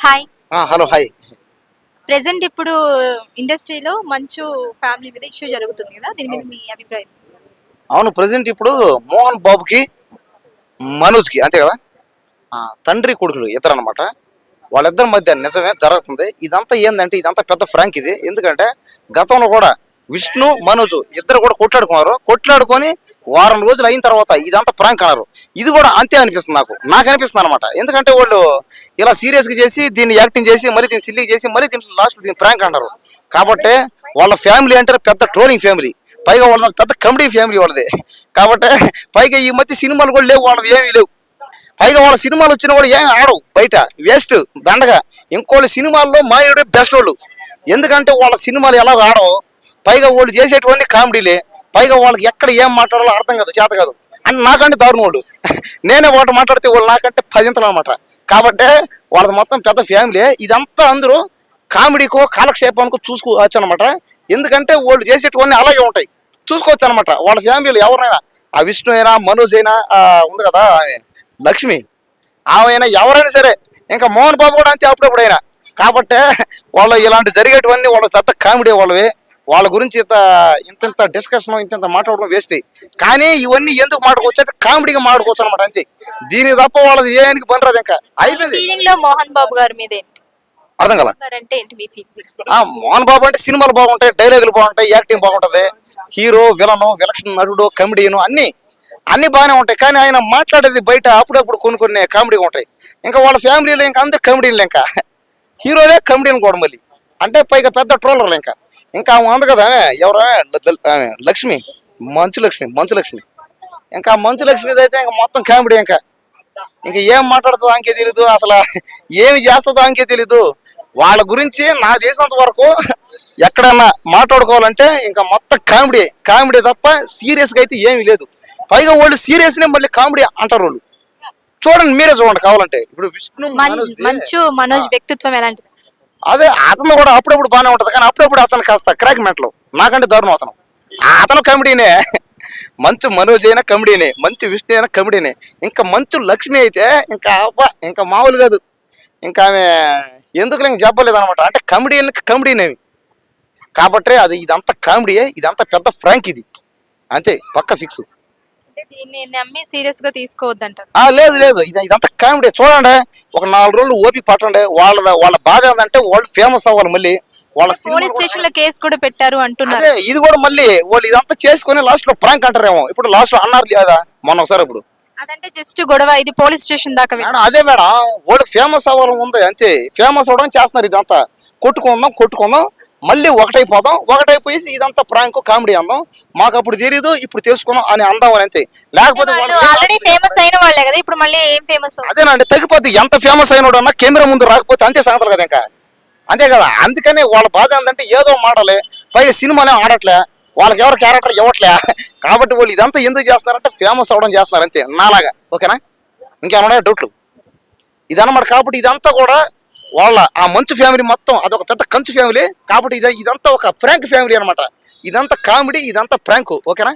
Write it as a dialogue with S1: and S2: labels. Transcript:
S1: Hi.
S2: Hello hi.
S1: Present ఇప్పుడు ఇండస్ట్రీలో మంచు ఫ్యామిలీ మీద ఇష్యూ జరుగుతుంది కదా, దీని మీద మీ అభిప్రాయం?
S2: అవును, ప్రజెంట్ ఇప్పుడు మోహన్ బాబుకి మనోజ్కి అంతే కదా, తండ్రి కొడుకులు ఇద్దరు అనమాట. వాళ్ళిద్దరి మధ్య నిజమే జరుగుతుంది. ఇదంతా ఏంటంటే ఇదంతా పెద్ద ఫ్రాంక్ ఇది. ఎందుకంటే గతంలో కూడా విష్ణు మనోజ్ ఇద్దరు కూడా కొట్లాడుకొని వారం రోజులు అయిన తర్వాత ఇదంతా ప్రాంక్ అన్నారు. ఇది కూడా అంతే అనిపిస్తుంది నాకు అనిపిస్తుంది అనమాట. ఎందుకంటే వాళ్ళు ఇలా సీరియస్గా చేసి దీన్ని యాక్టింగ్ చేసి మళ్ళీ దీన్ని సిల్లీ చేసి మళ్ళీ దీంట్లో లాస్ట్ దీన్ని ప్రాంక్ అన్నారు. కాబట్టి వాళ్ళ ఫ్యామిలీ అంటే పెద్ద ట్రోలింగ్ ఫ్యామిలీ, పైగా వాళ్ళ పెద్ద కమెడీ ఫ్యామిలీ వాళ్ళది. కాబట్టి పైగా ఈ మధ్య సినిమాలు కూడా లేవు, వాళ్ళవి ఏమీ లేవు. పైగా వాళ్ళ సినిమాలు వచ్చినా కూడా ఏం ఆడవు, బయట వేస్ట్ దండగా. ఇంకోళ్ళ సినిమాల్లో మాయుడే బెస్ట్ వాళ్ళు. ఎందుకంటే వాళ్ళ సినిమాలు ఎలా ఆడవు, పైగా వాళ్ళు చేసేటువంటి కామెడీలే. పైగా వాళ్ళకి ఎక్కడ ఏం మాట్లాడాలో అర్థం కాదు, చేత కాదు. అని నాకంటే దారుణం వాళ్ళు. నేనే ఒకటి మాట్లాడితే వాళ్ళు నాకంటే 10 ఇంతలు అనమాట. కాబట్టి వాళ్ళది మొత్తం పెద్ద ఫ్యామిలీ. ఇదంతా అందరూ కామెడీకో కాలక్షేపానికో చూసుకోవచ్చు అనమాట. ఎందుకంటే వాళ్ళు చేసేటివన్నీ అలాగే ఉంటాయి, చూసుకోవచ్చు అనమాట. వాళ్ళ ఫ్యామిలీలో ఎవరైనా, ఆ విష్ణు అయినా మనోజ్ అయినా ఉంది కదా లక్ష్మి, ఆమె ఎవరైనా సరే, ఇంకా మోహన్ బాబు కూడా అంతే అప్పుడప్పుడు అయినా. కాబట్టి వాళ్ళు ఇలాంటి జరిగేటివన్నీ వాళ్ళ పెద్ద కామెడీ వాళ్ళవి. వాళ్ళ గురించి ఇంత డిస్కషన్ ఇంత మాట్లాడడం వేస్ట్. కానీ ఇవన్నీ ఎందుకు మాట్లాడుకోవచ్చు అంటే కామెడీగా మాట్లాడుకోవచ్చు అనమాట, అంతే. దీనికి తప్ప వాళ్ళది ఏనికి పని రాదు, ఇంకా అయిపోయింది.
S1: ఫీలింగ్ లో మోహన్ బాబు గారి మీద
S2: అర్థం కదా
S1: అంటే ఏంటి మీ ఫీలింగ్?
S2: మోహన్ బాబు అంటే సినిమాలు బాగుంటాయి, డైలాగులు బాగుంటాయి, యాక్టింగ్ బాగుంటది, హీరో విలను విలక్షణ నటుడు కమెడీను అన్ని బాగానే ఉంటాయి. కానీ ఆయన మాట్లాడేది బయట అప్పుడప్పుడు కొన్ని కామెడీగా ఉంటాయి. ఇంకా వాళ్ళ ఫ్యామిలీలో ఇంకా అందరు కమెడీలు, ఇంకా హీరోలే కమెడీని కూడా మళ్ళీ అంటే పైగా పెద్ద ట్రోలర్లు. ఇంకా ఆమె ఉంది కదా, ఎవరు లక్ష్మి, మంచు లక్ష్మి. ఇంకా మంచు లక్ష్మిది అయితే ఇంకా మొత్తం కామెడీ. ఇంకా ఏం మాట్లాడుతుందో అంకే తెలీదు, అసలు ఏమి చేస్తుందో అంకే తెలీదు. వాళ్ళ గురించి నాకు తెలిసినంత వరకు ఎక్కడన్నా మాట్లాడుకోవాలంటే ఇంకా మొత్తం కామెడీ తప్ప సీరియస్గా అయితే ఏమీ లేదు. పైగా వాళ్ళు సీరియస్నే మళ్ళీ కామెడీ అంటారు వాళ్ళు. చూడండి, మీరే చూడండి కావాలంటే. ఇప్పుడు విష్ణు
S1: మంచు మనోజ్ వ్యక్తిత్వం ఎలాంటిది?
S2: అదే అతను కూడా అప్పుడప్పుడు బాగానే ఉంటది, కానీ అప్పుడప్పుడు అతను కాస్త క్రాక్ మెంటలు, నాకంటే దారుణం అతను కామెడీనే. మంచు మనోజ్ అయినా కమెడీనే, మంచు విష్ణు అయినా కమెడీనే. ఇంకా మంచు లక్ష్మి అయితే ఇంకా అబ్బా, ఇంకా మామూలు కాదు. ఇంకా ఆమె ఎందుకు ఇంక చెప్పలేదు అనమాట. అంటే కమెడీనేవి. కాబట్టి ఇదంతా కామెడీయే, ఇదంతా పెద్ద ఫ్రాంక్ ఇది, అంతే పక్క ఫిక్స్.
S1: దీన్ని నమ్మి సీరియస్ గా తీసుకోవద్దంటారు?
S2: లేదు, ఇదంతా కామెడీ. చూడండి, ఒక 4 రోజులు ఓపి పట్టండి. వాళ్ళ బాధ ఏంటంటే వాళ్ళు ఫేమస్ అవ్వాలి. మళ్ళీ వాళ్ళ
S1: పోలీస్ స్టేషన్ లో కేసు కూడా పెట్టారు అంటున్నారు.
S2: ఇది కూడా మళ్ళీ వాళ్ళు ఇదంతా చేసుకుని లాస్ట్ లో ప్రాంక్ అంటారేమో. ఇప్పుడు లాస్ట్ లో అన్నారు లేదా మొన్న ఒకసారి. ఇప్పుడు
S1: అదంటే జస్ట్ గొడవ, ఇది పోలీస్ స్టేషన్ దాకా.
S2: అదే మేడం, వాళ్ళకి ఫేమస్ అవ్వాలని ఉంది, అంతే. ఫేమస్ అవ్వడం చేస్తున్నారు. ఇదంతా కొట్టుకుందాం మళ్ళీ ఒకటైపోయి ఇదంతా ప్రాంక్ కామెడీ అందాం. మాకు అప్పుడు తెలియదు, ఇప్పుడు తెలుసుకున్నాం అని అందాం అని, అంతే. లేకపోతే
S1: ఆల్రెడీ ఫేమస్ అయిన వాళ్ళే కదా, ఇప్పుడు మళ్ళీ ఏం ఫేమస్?
S2: అదేనండి, తగ్గిపోద్ది. ఎంత ఫేమస్ అయినోడు అన్నా కెమెరా ముందు రాకపోతే అంతే సంగతులు కదా, ఇంకా అంతే కదా. అందుకని వాళ్ళ బాధ ఏంటంటే ఏదో మాటలే, పైగా సినిమానే ఆడట్లే, వాళ్ళకి ఎవరు క్యారెక్టర్ ఇవ్వట్లే. కాబట్టి వాళ్ళు ఇదంతా ఎందుకు చేస్తున్నారంటే ఫేమస్ అవడం చేస్తున్నారు, అంతే. నాలాగా, ఓకేనా? ఇంకేమన్నా డౌట్లు ఇదన్నమాట. కాబట్టి ఇదంతా కూడా వాళ్ళ ఆ మంచు ఫ్యామిలీ మొత్తం అదొక పెద్ద కంచు ఫ్యామిలీ. కాబట్టి ఇదంతా ఒక ఫ్రాంక్ ఫ్యామిలీ అనమాట. ఇదంతా కామెడీ, ఇదంతా ప్రాంక్, ఓకేనా?